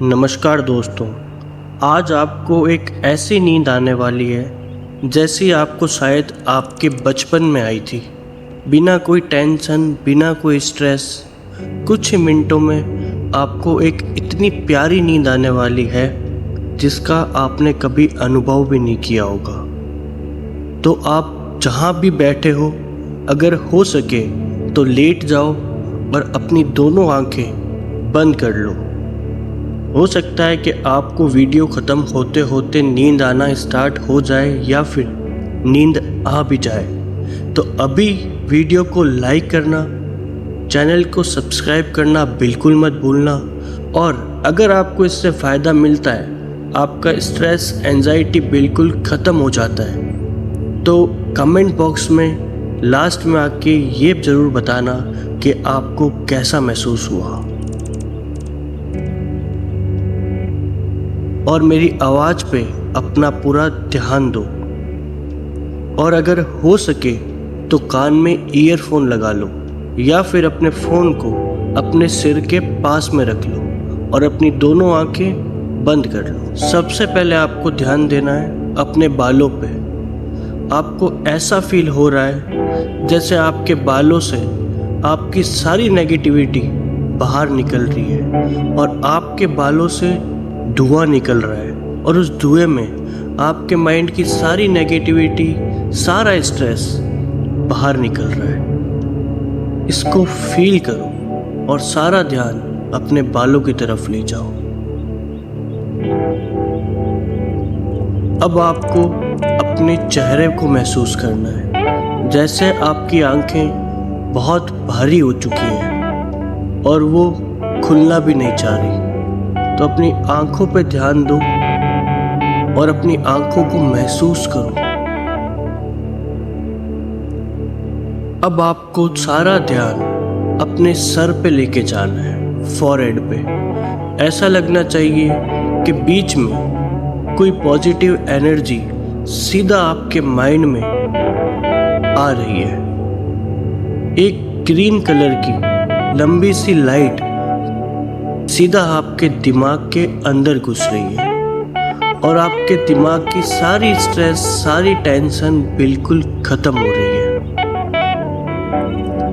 नमस्कार दोस्तों। आज आपको एक ऐसी नींद आने वाली है जैसी आपको शायद आपके बचपन में आई थी। बिना कोई टेंशन, बिना कोई स्ट्रेस, कुछ ही मिनटों में आपको एक इतनी प्यारी नींद आने वाली है जिसका आपने कभी अनुभव भी नहीं किया होगा। तो आप जहाँ भी बैठे हो, अगर हो सके तो लेट जाओ और अपनी दोनों आंखें बंद कर लो। हो सकता है कि आपको वीडियो ख़त्म होते होते नींद आना स्टार्ट हो जाए या फिर नींद आ भी जाए। तो अभी वीडियो को लाइक करना, चैनल को सब्सक्राइब करना बिल्कुल मत भूलना। और अगर आपको इससे फ़ायदा मिलता है, आपका स्ट्रेस, एंजाइटी बिल्कुल ख़त्म हो जाता है, तो कमेंट बॉक्स में लास्ट में आके ये ज़रूर बताना कि आपको कैसा महसूस हुआ। और मेरी आवाज़ पे अपना पूरा ध्यान दो। और अगर हो सके तो कान में ईयरफोन लगा लो या फिर अपने फ़ोन को अपने सिर के पास में रख लो और अपनी दोनों आंखें बंद कर लो। सबसे पहले आपको ध्यान देना है अपने बालों पे। आपको ऐसा फील हो रहा है जैसे आपके बालों से आपकी सारी नेगेटिविटी बाहर निकल रही है और आपके बालों से धुआं निकल रहा है और उस धुएं में आपके माइंड की सारी नेगेटिविटी, सारा स्ट्रेस बाहर निकल रहा है। इसको फील करो और सारा ध्यान अपने बालों की तरफ ले जाओ। अब आपको अपने चेहरे को महसूस करना है जैसे आपकी आंखें बहुत भारी हो चुकी हैं और वो खुलना भी नहीं चाह रही। तो अपनी आंखों पे ध्यान दो और अपनी आंखों को महसूस करो। अब आपको सारा ध्यान अपने सर पे लेके जाना है, फॉरहेड पे। ऐसा लगना चाहिए कि बीच में कोई पॉजिटिव एनर्जी सीधा आपके माइंड में आ रही है। एक ग्रीन कलर की लंबी सी लाइट सीधा आपके दिमाग के अंदर घुस रही है और आपके दिमाग की सारी स्ट्रेस, सारी टेंशन बिल्कुल खत्म हो रही है।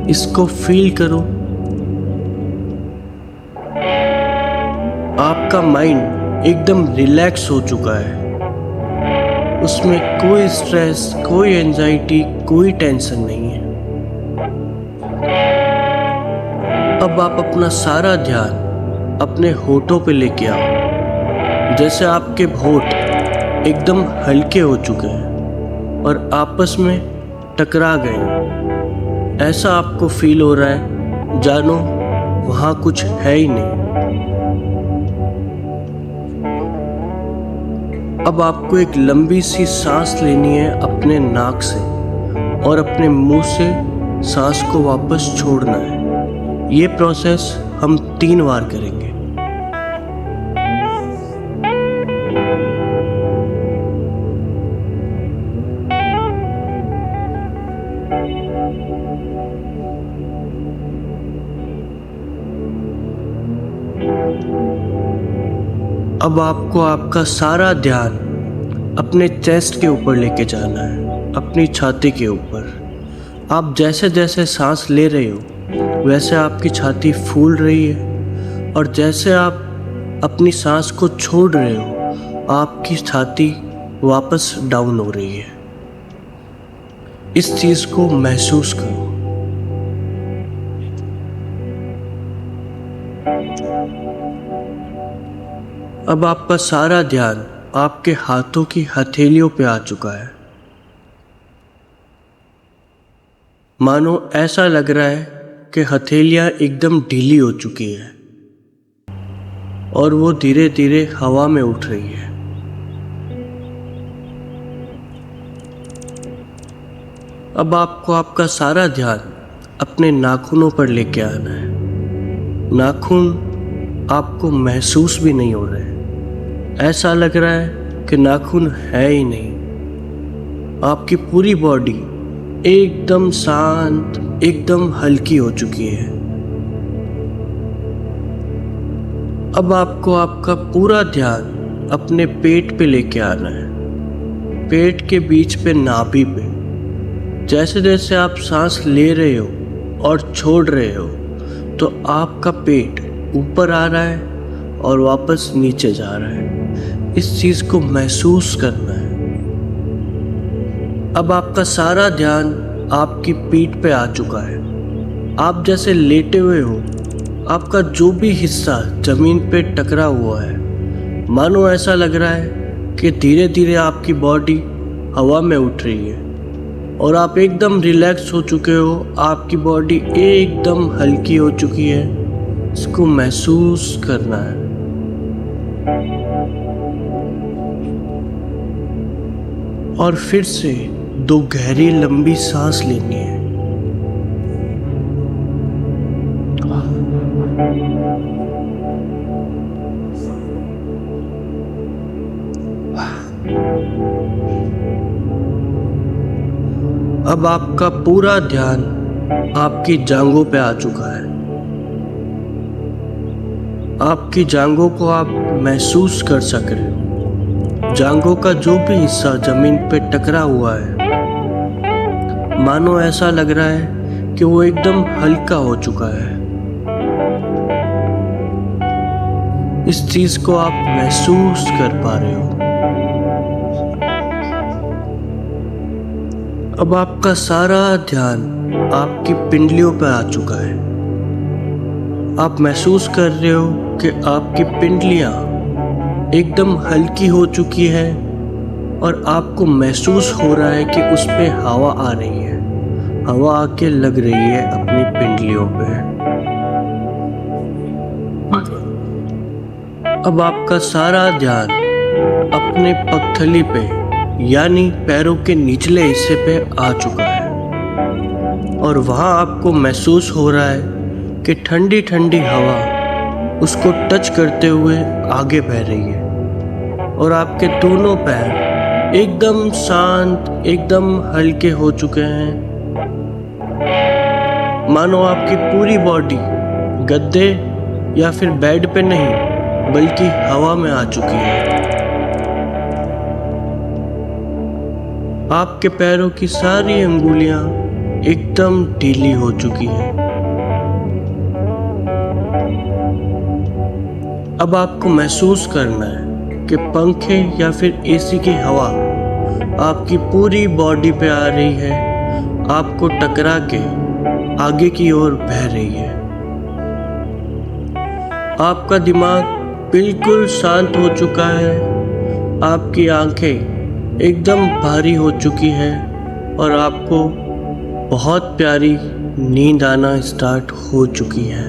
इसको फील करो। आपका माइंड एकदम रिलैक्स हो चुका है। उसमें कोई स्ट्रेस, कोई एंजाइटी, कोई टेंशन नहीं है। अब आप अपना सारा ध्यान अपने होठों पे लेके आओ। जैसे आपके होठ एकदम हल्के हो चुके हैं और आपस में टकरा गए। ऐसा आपको फील हो रहा है जानो वहाँ कुछ है ही नहीं। अब आपको एक लंबी सी सांस लेनी है अपने नाक से और अपने मुंह से सांस को वापस छोड़ना है। ये प्रोसेस हम 3 बार करेंगे। अब आपको आपका सारा ध्यान अपने चेस्ट के ऊपर लेके जाना है, अपनी छाती के ऊपर। आप जैसे जैसे सांस ले रहे हो वैसे आपकी छाती फूल रही है और जैसे आप अपनी सांस को छोड़ रहे हो आपकी छाती वापस डाउन हो रही है। इस चीज़ को महसूस करो। अब आपका सारा ध्यान आपके हाथों की हथेलियों पे आ चुका है। मानो ऐसा लग रहा है कि हथेलियां एकदम ढीली हो चुकी है और वो धीरे धीरे हवा में उठ रही है। अब आपको आपका सारा ध्यान अपने नाखूनों पर लेके आना है। नाखून आपको महसूस भी नहीं हो रहे। ऐसा लग रहा है कि नाखून है ही नहीं। आपकी पूरी बॉडी एकदम शांत, एकदम हल्की हो चुकी है। अब आपको आपका पूरा ध्यान अपने पेट पे लेके आना है, पेट के बीच पे, नाभि पे। जैसे जैसे आप सांस ले रहे हो और छोड़ रहे हो तो आपका पेट ऊपर आ रहा है और वापस नीचे जा रहा है। इस चीज़ को महसूस करना है। अब आपका सारा ध्यान आपकी पीठ पे आ चुका है। आप जैसे लेटे हुए हो, आपका जो भी हिस्सा जमीन पे टकरा हुआ है, मानो ऐसा लग रहा है कि धीरे धीरे आपकी बॉडी हवा में उठ रही है और आप एकदम रिलैक्स हो चुके हो। आपकी बॉडी एकदम हल्की हो चुकी है। इसको महसूस करना है। और फिर से 2 गहरी लंबी सांस लेनी है। अब आपका पूरा ध्यान आपकी जांघों पे आ चुका है। आपकी जांघों को आप महसूस कर सक रहे हो। जांघों का जो भी हिस्सा जमीन पे टकरा हुआ है, मानो ऐसा लग रहा है कि वो एकदम हल्का हो चुका है। इस चीज को आप महसूस कर पा रहे हो। अब आपका सारा ध्यान आपकी पिंडलियों पर आ चुका है। आप महसूस कर रहे हो कि आपकी पिंडलियां एकदम हल्की हो चुकी है और आपको महसूस हो रहा है कि उस पे हवा आ रही है। हवा आके लग रही है अपनी पिंडलियों पे। अब आपका सारा ध्यान अपने पगथली पे यानी पैरों के निचले हिस्से पे आ चुका है और वहाँ आपको महसूस हो रहा है कि ठंडी ठंडी हवा उसको टच करते हुए आगे बह रही है और आपके दोनों पैर एकदम शांत, एकदम हल्के हो चुके हैं। मानो आपकी पूरी बॉडी गद्दे या फिर बेड पे नहीं बल्कि हवा में आ चुकी है। आपके पैरों की सारी अंगुलियां एकदम ढीली हो चुकी हैं। अब आपको महसूस करना है कि पंखे या फिर एसी की हवा आपकी पूरी बॉडी पे आ रही है, आपको टकरा के आगे की ओर बह रही है। आपका दिमाग बिल्कुल शांत हो चुका है। आपकी आंखें एकदम भारी हो चुकी है और आपको बहुत प्यारी नींद आना स्टार्ट हो चुकी है।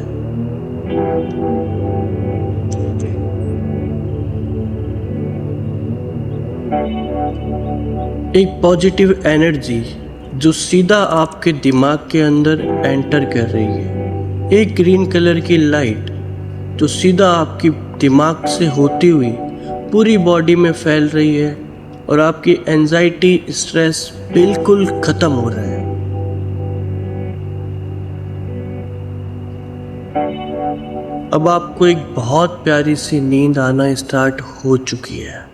एक पॉजिटिव एनर्जी जो सीधा आपके दिमाग के अंदर एंटर कर रही है। एक ग्रीन कलर की लाइट जो सीधा आपकी दिमाग से होती हुई पूरी बॉडी में फैल रही है और आपकी एंजाइटी, स्ट्रेस बिल्कुल खत्म हो रहा है। अब आपको एक बहुत प्यारी सी नींद आना स्टार्ट हो चुकी है।